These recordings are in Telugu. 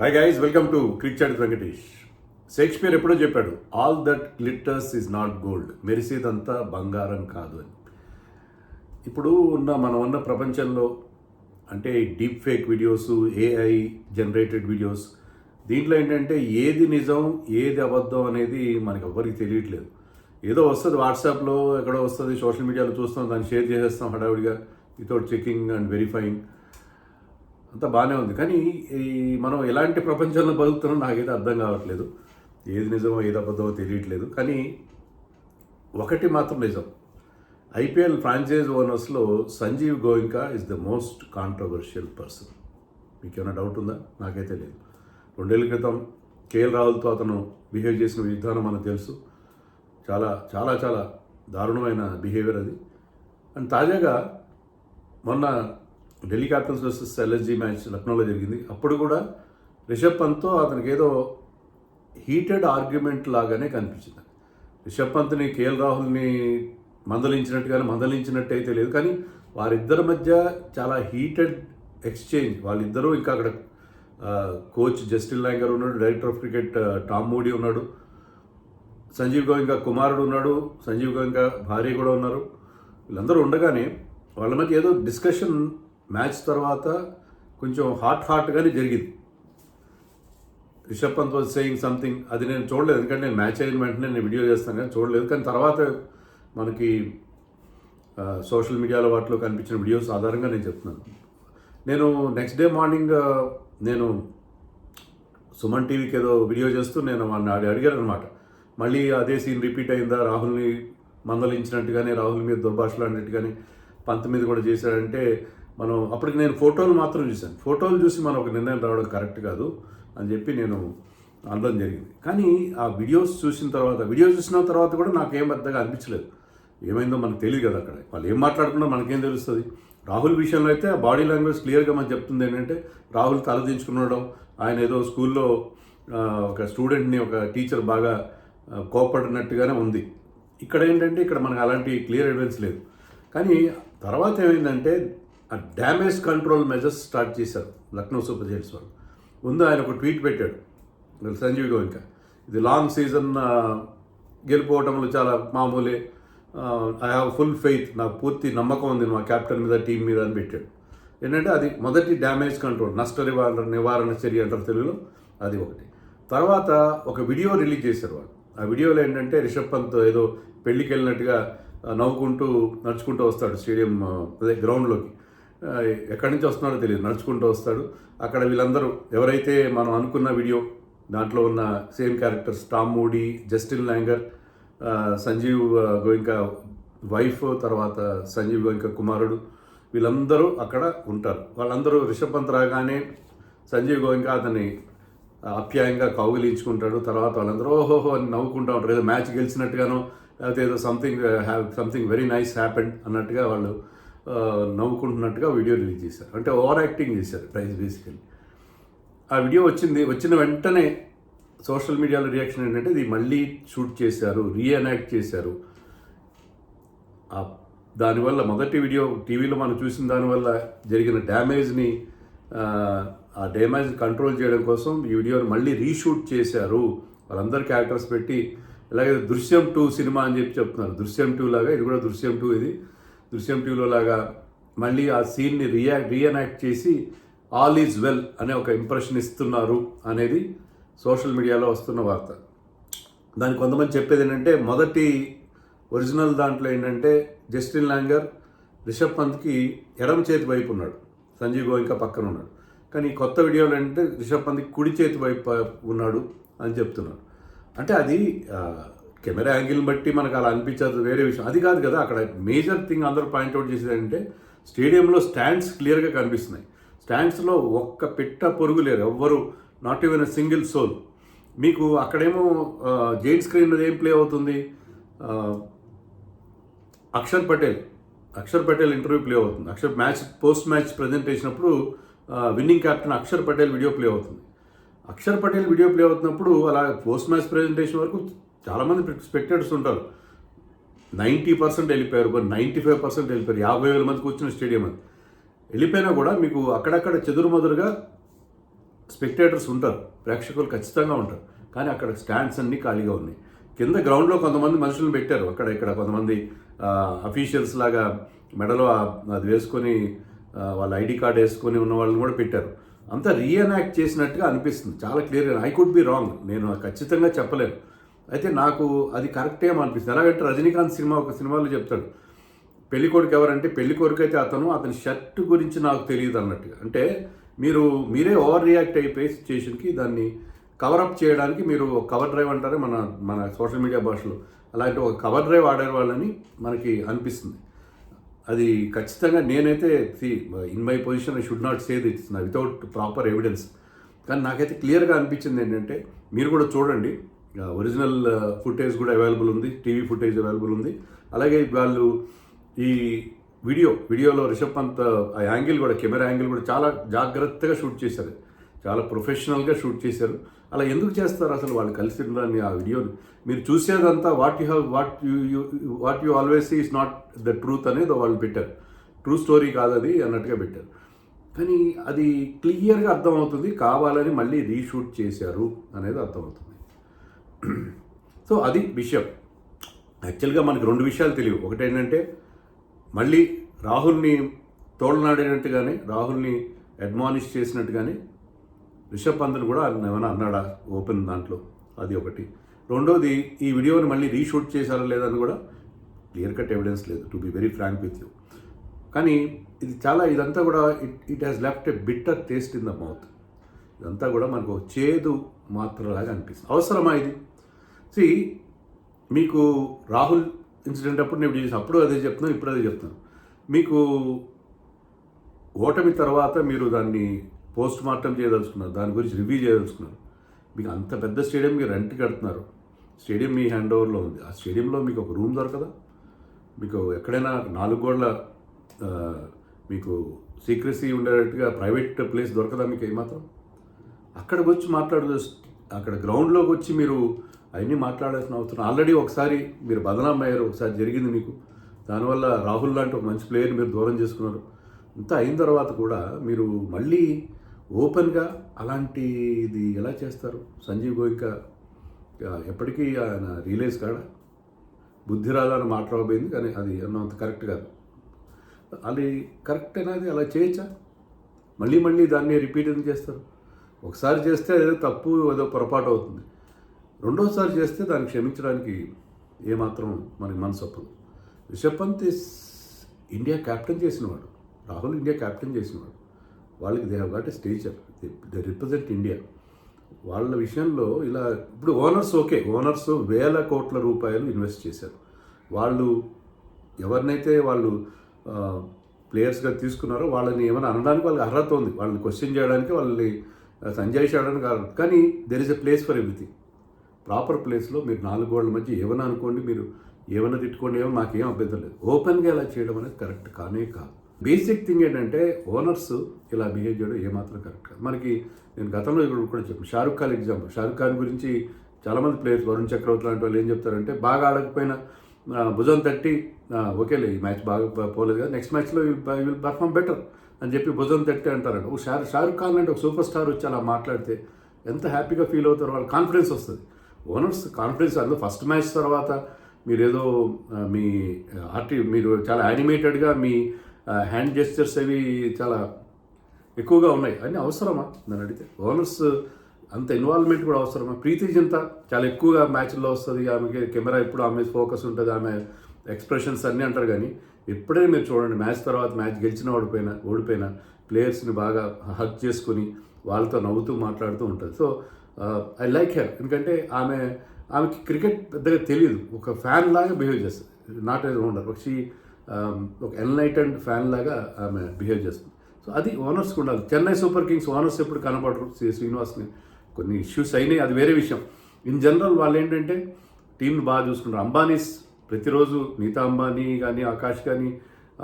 Hi guys, welcome to cricket Venkatesh. Shakespeare ఎప్పుడో చెప్పాడు, all that glitters is not gold, మెరిసేదంతా బంగారం కాదు అని. ఇప్పుడు మనం ఉన్న ప్రపంచంలో అంటే deep fake videos, AI generated videos, దీంట్లో ఏంటంటే ఏది నిజం ఏది అబద్ధం అనేది మనకు ఎవ్వరికి తెలియట్లేదు. ఏదో వస్తుంది వాట్సాప్లో, ఎక్కడో వస్తుంది, సోషల్ మీడియాలో చూస్తాం, దాన్ని షేర్ చేసేస్తాం హడావుడిగా వితౌట్ చెకింగ్ అండ్ వెరిఫైయింగ్. అంతా బాగానే ఉంది, కానీ మనం ఎలాంటి ప్రపంచంలో బతుకుతున్నాం నాకైతే అర్థం కావట్లేదు. ఏది నిజమో ఏది అబద్ధమో తెలియట్లేదు. కానీ ఒకటి మాత్రం నిజం, ఐపీఎల్ ఫ్రాంచైజ్ ఓనర్స్లో Sanjiv Goenka is the most controversial person. మీకు ఏమైనా డౌట్ ఉందా? నాకైతే లేదు. 2 ఏళ్ల క్రితం కేఎల్ రాహుల్తో అతను బిహేవ్ చేసిన విధానం మనకు తెలుసు. చాలా చాలా చాలా దారుణమైన బిహేవియర్ అది. అండ్ తాజాగా మొన్న Delhi Capitals versus LSG match లక్నోలో జరిగింది. అప్పుడు కూడా రిషబ్ పంత్తో అతనికి ఏదో హీటెడ్ ఆర్గ్యుమెంట్ లాగానే కనిపించింది. రిషబ్ పంత్ని కేఎల్ రాహుల్ని మందలించినట్టు అయితే లేదు, కానీ వారిద్దరి మధ్య చాలా హీటెడ్ ఎక్స్చేంజ్. వాళ్ళిద్దరూ ఇంకా అక్కడ కోచ్ జస్టిన్ లాంగర్ ఉన్నాడు, director of cricket Tom moody ఉన్నాడు, సంజీవ్ గోయింకా కుమారుడు ఉన్నాడు, సంజీవ్ గోయింకా భార్య కూడా ఉన్నారు. వీళ్ళందరూ ఉండగానే వాళ్ళ మధ్య ఏదో డిస్కషన్ మ్యాచ్ తర్వాత కొంచెం హాట్గానే జరిగింది. Rishabh Pant was saying something, అది నేను చూడలేదు, ఎందుకంటే నేను మ్యాచ్ అయిన వెంటనే నేను వీడియో చేస్తాను కానీ చూడలేదు. కానీ తర్వాత మనకి సోషల్ మీడియాలో వాటిలో కనిపించిన వీడియోస్ ఆధారంగా నేను చెప్తున్నాను. నేను నెక్స్ట్ డే మార్నింగ్ నేను సుమన్ టీవీకి ఏదో వీడియో చేస్తూ నేను వాడిని అడిగాను అనమాట, మళ్ళీ అదే సీన్ రిపీట్ అయిందా, రాహుల్ని మందలించినట్టుగానే, రాహుల్ మీద దుర్భాషలాడినట్టుగానే పంత్ మీద కూడా చేశాడంటే మనం అప్పటికి నేను ఫోటోలు మాత్రం చూశాను. ఫోటోలు చూసి మనం ఒక నిర్ణయం రావడం కరెక్ట్ కాదు అని చెప్పి నేను అనడం జరిగింది. కానీ ఆ వీడియోస్ చూసిన తర్వాత కూడా నాకేం పెద్దగా అనిపించలేదు. ఏమైందో మనకు తెలియదు కదా, అక్కడ వాళ్ళు ఏం మాట్లాడుకున్నా మనకేం తెలుస్తుంది. రాహుల్ విషయంలో అయితే ఆ బాడీ లాంగ్వేజ్ క్లియర్గా మనకు చెప్తుంది ఏంటంటే, రాహుల్ తలదించుకునడం, ఆయన ఏదో స్కూల్లో ఒక స్టూడెంట్ని ఒక టీచర్ బాగా కోపడినట్టుగానే ఉంది. ఇక్కడ ఏంటంటే ఇక్కడ మనకు అలాంటి క్లియర్ ఎవిడెన్స్ లేదు. కానీ తర్వాత ఏమైందంటే ఆ డ్యామేజ్ కంట్రోల్ మెజర్స్ స్టార్ట్ చేశారు లక్నో సూపర్ జైంట్స్ వాళ్ళు. ముందు ఆయన ఒక ట్వీట్ పెట్టాడు సంజీవ్ గోయింకా, ఇది లాంగ్ సీజన్, గెలిపోవటంలో చాలా మామూలే, ఐ హ్యావ్ ఫుల్ ఫెయిత్, నాకు పూర్తి నమ్మకం ఉంది మా క్యాప్టెన్ మీద, టీం మీద అని పెట్టాడు. ఏంటంటే అది మొదటి డ్యామేజ్ కంట్రోల్, నష్ట నివారణ చర్య అంటారు తెలుగులో, అది ఒకటి. తర్వాత ఒక వీడియో రిలీజ్ చేశారు వాళ్ళు. ఆ వీడియోలో ఏంటంటే రిషబ్ పంత్ ఏదో పెళ్ళికి వెళ్ళినట్టుగా నడుచుకుంటూ వస్తాడు స్టేడియం అదే గ్రౌండ్లోకి. ఎక్కడి నుంచి వస్తున్నాడో తెలియదు, నడుచుకుంటూ వస్తాడు. అక్కడ వీళ్ళందరూ ఎవరైతే మనం అనుకున్న వీడియో దాంట్లో ఉన్న same characters, Tom Moody, Justin Langer, Sanjiv Goenka wife, తర్వాత సంజీవ్ గోయింకా కుమారుడు, వీళ్ళందరూ అక్కడ ఉంటారు. వాళ్ళందరూ రిషబ్ పంత్ రాగానే సంజీవ్ గోయింకా అతన్ని ఆప్యాయంగా కౌగిలించుకుంటాడు. తర్వాత వాళ్ళందరూ ఓహోహో అని నవ్వుకుంటూ ఉంటారు, ఏదో మ్యాచ్ గెలిచినట్టుగానో లేకపోతే ఏదో సంథింగ్ వెరీ నైస్ హ్యాపెండ్ అన్నట్టుగా వాళ్ళు నవ్వుకుంటున్నట్టుగా వీడియో రిలీజ్ చేశారు. అంటే ఓవర్ యాక్టింగ్ చేశారు బేసికలీ. ఆ వీడియో వచ్చిన వెంటనే సోషల్ మీడియాలో రియాక్షన్ ఏంటంటే, ఇది మళ్ళీ షూట్ చేశారు, రీఎనాక్ట్ చేశారు. దానివల్ల మొదటి వీడియో టీవీలో మనం చూసిన దానివల్ల జరిగిన డ్యామేజ్ని, ఆ డ్యామేజ్ కంట్రోల్ చేయడం కోసం ఈ వీడియోని మళ్ళీ రీషూట్ చేశారు. వాళ్ళందరి క్యారెక్టర్స్ పెట్టి, ఇలాగే దృశ్యం 2 సినిమా అని చెప్తున్నారు. దృశ్యం 2 లాగా ఇది కూడా దృశ్యం 2, ఇది దృశ్యం 2లో లాగా మళ్ళీ ఆ సీన్ని రీఎనాక్ట్ చేసి ఆల్ ఈజ్ వెల్ అనే ఒక ఇంప్రెషన్ ఇస్తున్నారు అనేది సోషల్ మీడియాలో వస్తున్న వార్త. దానికి కొంతమంది చెప్పేది ఏంటంటే, మొదటి ఒరిజినల్ దాంట్లో ఏంటంటే జస్టిన్ లాంగర్ రిషబ్ పంత్కి ఎడమ చేతి వైపు ఉన్నాడు, సంజీవ్ గోయింకా పక్కన ఉన్నాడు. కానీ కొత్త వీడియోలో ఏంటంటే రిషబ్ పంత్కి కుడి చేతి వైపు ఉన్నాడు అని చెప్తున్నారు. అంటే అది కెమెరా యాంగిల్ని బట్టి మనకు అలా అనిపించదు, వేరే విషయం అది కాదు కదా. అక్కడ మేజర్ థింగ్ అందరూ పాయింట్అవుట్ చేసేది ఏంటంటే, స్టేడియంలో స్టాండ్స్ క్లియర్గా కనిపిస్తున్నాయి. స్టాండ్స్లో ఒక్క పిట్ట పొరుగు లేరు, ఎవ్వరు, not even a single soul. మీకు అక్కడేమో జైంట్ స్క్రీన్ మీద ఏం ప్లే అవుతుంది, అక్షర్ పటేల్ ఇంటర్వ్యూ ప్లే అవుతుంది. పోస్ట్ మ్యాచ్ ప్రజెంటేషన్ అప్పుడు winning captain Axar Patel video play అవుతుంది. అక్షర్ పటేల్ వీడియో ప్లే అవుతున్నప్పుడు అలా పోస్ట్ మ్యాచ్ ప్రజెంటేషన్ వరకు చాలామంది స్పెక్టేటర్స్ ఉంటారు. 90% వెళ్ళిపోయారు, 95% వెళ్ళిపోయారు. 50,000 మంది కూర్చున్న స్టేడియం అది వెళ్ళిపోయినా కూడా మీకు అక్కడక్కడ చెదురుమదురుగా స్పెక్టేటర్స్ ఉంటారు, ప్రేక్షకులు ఖచ్చితంగా ఉంటారు. కానీ అక్కడ స్టాండ్స్ అన్నీ ఖాళీగా ఉన్నాయి. కింద గ్రౌండ్లో కొంతమంది మనుషులను పెట్టారు, అక్కడ ఇక్కడ కొంతమంది అఫీషియల్స్ లాగా మెడలో అది వేసుకొని వాళ్ళ ఐడి కార్డ్ వేసుకొని ఉన్న వాళ్ళని కూడా పెట్టారు. అంతా రీఎనాక్ట్ చేసినట్టుగా అనిపిస్తుంది చాలా క్లియర్గా. ఐ కుడ్ బి రాంగ్, నేను ఖచ్చితంగా చెప్పలేను. అయితే నాకు అది కరెక్ట్ ఏమో అనిపిస్తుంది. ఎలాగంటే రజనీకాంత్ ఒక సినిమాలో చెప్తాడు, పెళ్ళికొడుకు ఎవరంటే పెళ్ళికొడుకు అయితే అతని షర్ట్ గురించి నాకు తెలియదు అన్నట్టుగా. అంటే మీరే ఓవర్ రియాక్ట్ అయిపోయి సిచ్యుయేషన్కి దాన్ని కవరప్ చేయడానికి మీరు కవర్ డ్రైవ్ అంటారే మన సోషల్ మీడియా భాషలో, అలాంటి ఒక కవర్ డ్రైవ్ ఆడే వాళ్ళని మనకి అనిపిస్తుంది. అది ఖచ్చితంగా నేనైతే in my position I should not say this without proper evidence. కానీ నాకైతే క్లియర్గా అనిపించింది ఏంటంటే, మీరు కూడా చూడండి, ఒరిజినల్ ఫుటేజ్ కూడా అవైలబుల్ ఉంది, టీవీ ఫుటేజ్ అవైలబుల్ ఉంది. అలాగే వాళ్ళు ఈ వీడియోలో రిషబ్ పంత్ ఆ యాంగిల్ కూడా, కెమెరా యాంగిల్ కూడా చాలా జాగ్రత్తగా షూట్ చేశారు, చాలా ప్రొఫెషనల్గా షూట్ చేశారు. అలా ఎందుకు చేస్తారు అసలు? వాళ్ళు కలిసి ఉండడాన్ని ఆ వీడియోని మీరు చూసేదంతా what you always see is not the truth అనేది వాళ్ళు పెట్టారు. ట్రూ స్టోరీ కాదు అది అన్నట్టుగా పెట్టారు. కానీ అది క్లియర్గా అర్థమవుతుంది, కావాలని మళ్ళీ రీషూట్ చేశారు అనేది అర్థమవుతుంది. సో అది విషయం. యాక్చువల్గా మనకు 2 విషయాలు తెలియవు. ఒకటి ఏంటంటే, మళ్ళీ రాహుల్ని తోడనాడినట్టుగానే, రాహుల్ని అడ్మానిష్ చేసినట్టుగానే రిషబ్ పంత్ని కూడా ఏమైనా అన్నాడా ఓపెన్ దాంట్లో, అది ఒకటి. రెండోది, ఈ వీడియోని మళ్ళీ రీషూట్ చేశారా లేదని కూడా క్లియర్ కట్ ఎవిడెన్స్ లేదు, to be very frank with you. కానీ ఇదంతా కూడా it has left a bitter taste in the mouth. ఇదంతా కూడా మనకు చేదు మాత్రలాగా అనిపిస్తుంది. అవసరమా ఇది? మీకు రాహుల్ ఇన్సిడెంట్ అప్పుడు నేను చేసిన అప్పుడు అదే చెప్తున్నాను, ఇప్పుడు అదే చెప్తున్నాను. మీకు ఓటమి తర్వాత మీరు దాన్ని పోస్ట్ మార్టం చేయదలుచుకున్నారు, దాని గురించి రివ్యూ చేయదలుచుకున్నారు. మీకు అంత పెద్ద స్టేడియం మీరు రెంట్ కడుతున్నారు, స్టేడియం మీ హ్యాండ్ ఓవర్లో ఉంది. ఆ స్టేడియంలో మీకు ఒక రూమ్ దొరకదా? మీకు ఎక్కడైనా 4 గోడల మీకు సీక్రెసీ ఉండేటట్టుగా ప్రైవేట్ ప్లేస్ దొరకదా మీకు ఏమాత్రం? అక్కడికి వచ్చి అక్కడ గ్రౌండ్లోకి వచ్చి మీరు అవన్నీ మాట్లాడాల్సిన అవసరం. ఆల్రెడీ ఒకసారి మీరు బదనాం అయ్యారు, ఒకసారి జరిగింది మీకు. దానివల్ల రాహుల్ లాంటి ఒక మంచి ప్లేయర్ మీరు దూరం చేసుకున్నారు. ఇంత అయిన తర్వాత కూడా మీరు మళ్ళీ ఓపెన్గా అలాంటిది ఎలా చేస్తారు? సంజీవ్ గోయింకా ఎప్పటికీ ఆయన రియలైజ్ కాడా? బుద్ధి రాదని మాట రాబోయింది, కానీ అది అన్నంత కరెక్ట్ కాదు. అది కరెక్ట్ అనేది అలా చేయొచ్చా? మళ్ళీ దాన్ని రిపీట్ ఎందుకు చేస్తారు? ఒకసారి చేస్తే ఏదో తప్పు, ఏదో పొరపాటు అవుతుంది. రెండోసారి చేస్తే దాన్ని క్షమించడానికి ఏమాత్రం మనకి మనసు ఒప్పదు. రిషబ్ పంత్ ఇండియా క్యాప్టెన్ చేసినవాడు, రాహుల్ ఇండియా క్యాప్టెన్ చేసినవాడు. వాళ్ళకి they have got a stature, they represent India. వాళ్ళ విషయంలో ఇలా ఇప్పుడు ఓనర్స్ 1,000 కోట్ల రూపాయలు ఇన్వెస్ట్ చేశారు. వాళ్ళు ఎవరినైతే వాళ్ళు ప్లేయర్స్గా తీసుకున్నారో వాళ్ళని ఏమైనా అనడానికి వాళ్ళకి అర్హత ఉంది, వాళ్ళని క్వశ్చన్ చేయడానికి, వాళ్ళని సంజయ్ చేయడానికి కాదు. కానీ there is a place for everything. Proper ప్లేస్లో మీరు 4 గోడల మధ్య ఏమైనా అనుకోండి, మీరు ఏమైనా తిట్టుకోండి, మాకేం అభ్యంతరం లేదు. ఓపెన్గా ఇలా చేయడం అనేది కరెక్ట్ కానే కాదు. బేసిక్ థింగ్ ఏంటంటే, ఓనర్స్ ఇలా బిహేవ్ చేయడం ఏమాత్రం కరెక్ట్ కాదు. మనకి నేను గతంలో కూడా చెప్పాను, షారుఖ్ ఖాన్ ఎగ్జాంపుల్. షారుఖ్ ఖాన్ గురించి చాలామంది ప్లేయర్స్, వరుణ్ చక్రవర్తి లాంటి వాళ్ళు ఏం చెప్తారంటే, బాగా ఆడకపోయినా భుజం తట్టి ఓకేలే ఈ మ్యాచ్ బాగా పోలేదు కదా, నెక్స్ట్ మ్యాచ్లో విల్ పర్ఫామ్ బెటర్ అని చెప్పి భుజం తట్టి అంటారంట. షారుఖ్ ఖాన్ అంటే ఒక సూపర్ స్టార్ వచ్చి అలా మాట్లాడితే ఎంత హ్యాపీగా ఫీల్ అవుతారు, వాళ్ళ కాన్ఫిడెన్స్ వస్తుంది. ఓనర్స్ కాన్ఫిడెన్స్, అందులో ఫస్ట్ మ్యాచ్ తర్వాత మీరేదో మీరు చాలా యానిమేటెడ్గా మీ హ్యాండ్ జెస్చర్స్ అవి చాలా ఎక్కువగా ఉన్నాయి. అన్నీ అవసరమా నన్ను అడిగితే? ఓనర్స్ అంత ఇన్వాల్వ్మెంట్ కూడా అవసరమా? ప్రీతి జింత చాలా ఎక్కువగా మ్యాచ్ల్లో వస్తుంది, ఆమెకి కెమెరా ఎప్పుడు ఆమె ఫోకస్ ఉంటుంది, ఆమె ఎక్స్ప్రెషన్స్ అన్నీ అంటారు. కానీ ఎప్పుడైనా మీరు చూడండి, మ్యాచ్ తర్వాత మ్యాచ్ గెలిచినా ఓడిపోయినా ప్లేయర్స్ని బాగా హగ్ చేసుకుని వాళ్ళతో నవ్వుతూ మాట్లాడుతూ ఉంటుంది. సో ఐ లైక్ హెర్, ఎందుకంటే ఆమెకి క్రికెట్ పెద్దగా తెలియదు, ఒక ఫ్యాన్ లాగా బిహేవ్ చేస్తుంది, నాట్ ఎ ఓనర్. ఒక ఎన్లైటెండ్ ఫ్యాన్ లాగా ఆమె బిహేవ్ చేస్తుంది. సో అది ఓనర్స్కి ఉండాలి. చెన్నై సూపర్ కింగ్స్ ఓనర్స్ ఎప్పుడు కనపడరు. శ్రీనివాస్ని కొన్ని ఇష్యూస్ అయినాయి, అది వేరే విషయం. ఇన్ జనరల్ వాళ్ళు ఏంటంటే టీంని బాగా చూసుకుంటారు. అంబానీస్ ప్రతిరోజు, నీతా అంబానీ కానీ, ఆకాష్ కానీ,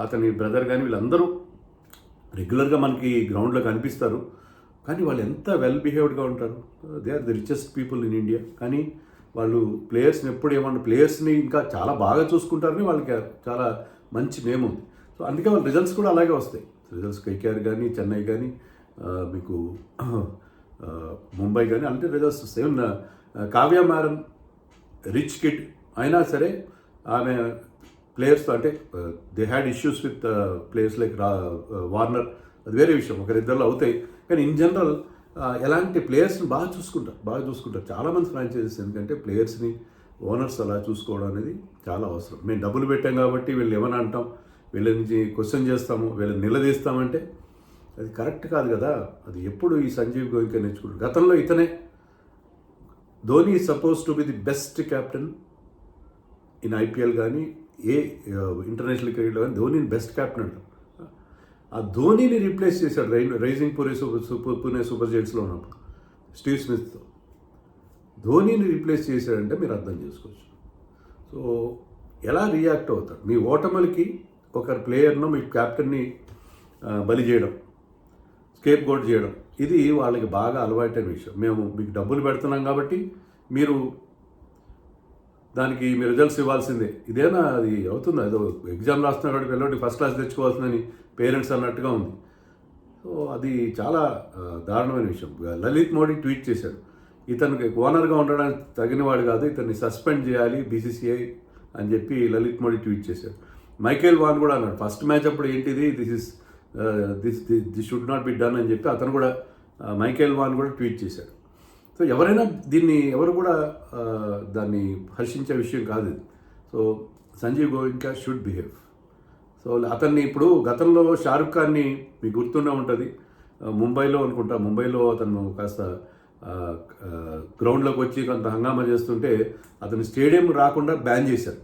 అతని బ్రదర్ కానీ, వీళ్ళందరూ రెగ్యులర్గా మనకి గ్రౌండ్లో కనిపిస్తారు. కానీ వాళ్ళు ఎంత వెల్ బిహేవ్డ్గా ఉంటారు. They are the richest people in India. కానీ వాళ్ళు ప్లేయర్స్ని ఎప్పుడు ఏమన్నా ప్లేయర్స్ని ఇంకా చాలా బాగా చూసుకుంటారని వాళ్ళకి చాలా మంచి నేమ్ ఉంది. సో అందుకే వాళ్ళ రిజల్ట్స్ కూడా అలాగే వస్తాయి. రిజల్ట్స్ కేకేఆర్ కానీ, చెన్నై కానీ, మీకు ముంబై కానీ అంటే results same. Kavya Maran rich kid అయినా సరే ఆమె ప్లేయర్స్తో అంటే they had issues with players like Warner, అది వేరే విషయం, ఒకరిద్దరిలో అవుతాయి. కానీ ఇన్ జనరల్ ఎలాంటి ప్లేయర్స్ని బాగా చూసుకుంటారు చాలామంది ఫ్రాంచైజీస్. ఎందుకంటే ప్లేయర్స్ని ఓనర్స్ అలా చూసుకోవడం అనేది చాలా అవసరం. మేము డబ్బులు పెట్టాం కాబట్టి వీళ్ళు ఏమని అంటాం, వీళ్ళ నుంచి క్వశ్చన్ చేస్తాము, వీళ్ళని నిలదీస్తామంటే అది కరెక్ట్ కాదు కదా. అది ఎప్పుడు ఈ సంజీవ్ గోయింకా నేర్చుకుంటారు. గతంలో ఇతనే Dhoni is suppose to be the best captain in IPL కానీ ఏ ఇంటర్నేషనల్ క్రికెట్లో కానీ ధోనిని బెస్ట్ కెప్టెన్ అంటారు. ఆ ధోనిని రీప్లేస్ చేశాడు రైజింగ్ పూణే సూపర్ జైంట్స్లో ఉన్నప్పుడు స్టీవ్ స్మిత్తో. ధోనిని రీప్లేస్ చేశాడంటే మీరు అర్థం చేసుకోవచ్చు. సో ఎలా రియాక్ట్ అవుతాడు మీ ఓటములకి? ఒక ప్లేయర్ను మీ క్యాప్టెన్ని బలి చేయడం, స్కేప్ గోట్ చేయడం, ఇది వాళ్ళకి బాగా అలవాటైన విషయం. మేము మీకు డబ్బులు పెడుతున్నాం కాబట్టి మీరు దానికి మీ రిజల్ట్స్ ఇవ్వాల్సిందే. ఇదేనా అది అవుతుందా? ఏదో ఎగ్జామ్ రాస్తున్నా కాబట్టి వెళ్ళండి ఫస్ట్ క్లాస్ తెచ్చుకోవాల్సిందని పేరెంట్స్ అన్నట్టుగా ఉంది. సో అది చాలా దారుణమైన విషయం. లలిత్ మోడీ ట్వీట్ చేశాడు, ఇతనికి ఓనర్గా ఉండడానికి తగినవాడు కాదు, ఇతన్ని సస్పెండ్ చేయాలి బీసీసీఐ అని చెప్పి లలిత్ మోడీ ట్వీట్ చేశాడు. మైకేల్ వాన్ కూడా అన్నాడు ఫస్ట్ మ్యాచ్ అప్పుడు ఏంటిది this should not be done అని చెప్పి అతను కూడా మైకేల్ వాన్ కూడా ట్వీట్ చేశాడు. సో ఎవరైనా దీన్ని ఎవరు కూడా దాన్ని హర్షించే విషయం కాదు ఇది. So Sanjiv Goenka should behave. So అతన్ని ఇప్పుడు గతంలో షారుఖ్ ఖాన్ని మీకు గుర్తుండే ఉంటుంది, ముంబైలో అనుకుంటా, ముంబైలో అతను కాస్త గ్రౌండ్లోకి వచ్చి కొంత హంగామా చేస్తుంటే అతను స్టేడియం రాకుండా బ్యాన్ చేశారు.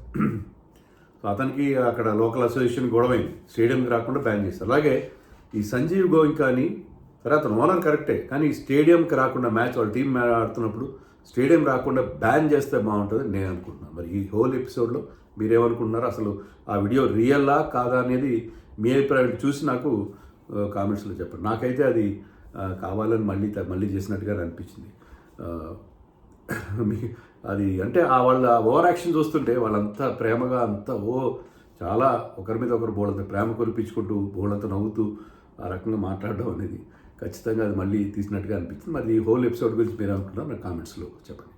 సో అతనికి అక్కడ లోకల్ అసోసియేషన్ గొడవైంది, స్టేడియంకి రాకుండా బ్యాన్ చేశారు. అలాగే ఈ సంజీవ్ గోయింకాని సరే అతను ఓనర్ కరెక్టే, కానీ స్టేడియంకి రాకుండా మ్యాచ్ వాళ్ళ టీం ఆడుతున్నప్పుడు స్టేడియం రాకుండా బ్యాన్ చేస్తే బాగుంటుంది నేను అనుకుంటున్నాను. మరి ఈ హోల్ ఎపిసోడ్లో మీరేమనుకుంటున్నారు? అసలు ఆ వీడియో రియల్లా కాదా అనేది మీ అభిప్రాయం చూసి నాకు కామెంట్స్లో చెప్పండి. నాకైతే అది కావాలని మళ్ళీ చేసినట్టుగా అనిపించింది. అది అంటే వాళ్ళ ఓవర్ యాక్షన్ చూస్తుంటే వాళ్ళంతా ప్రేమగా అంతా చాలా ఒకరి మీద ఒకరు బోళ్ళంత ప్రేమ కురిపించుకుంటూ బోళ్ళంతా నవ్వుతూ ఆ రకంగా మాట్లాడడం అనేది ఖచ్చితంగా అది మళ్ళీ తీసినట్టుగా అనిపించింది. మరి ఈ హోల్ ఎపిసోడ్ గురించి మీరు అనుకుంటున్నారు నాకు కామెంట్స్లో చెప్పండి.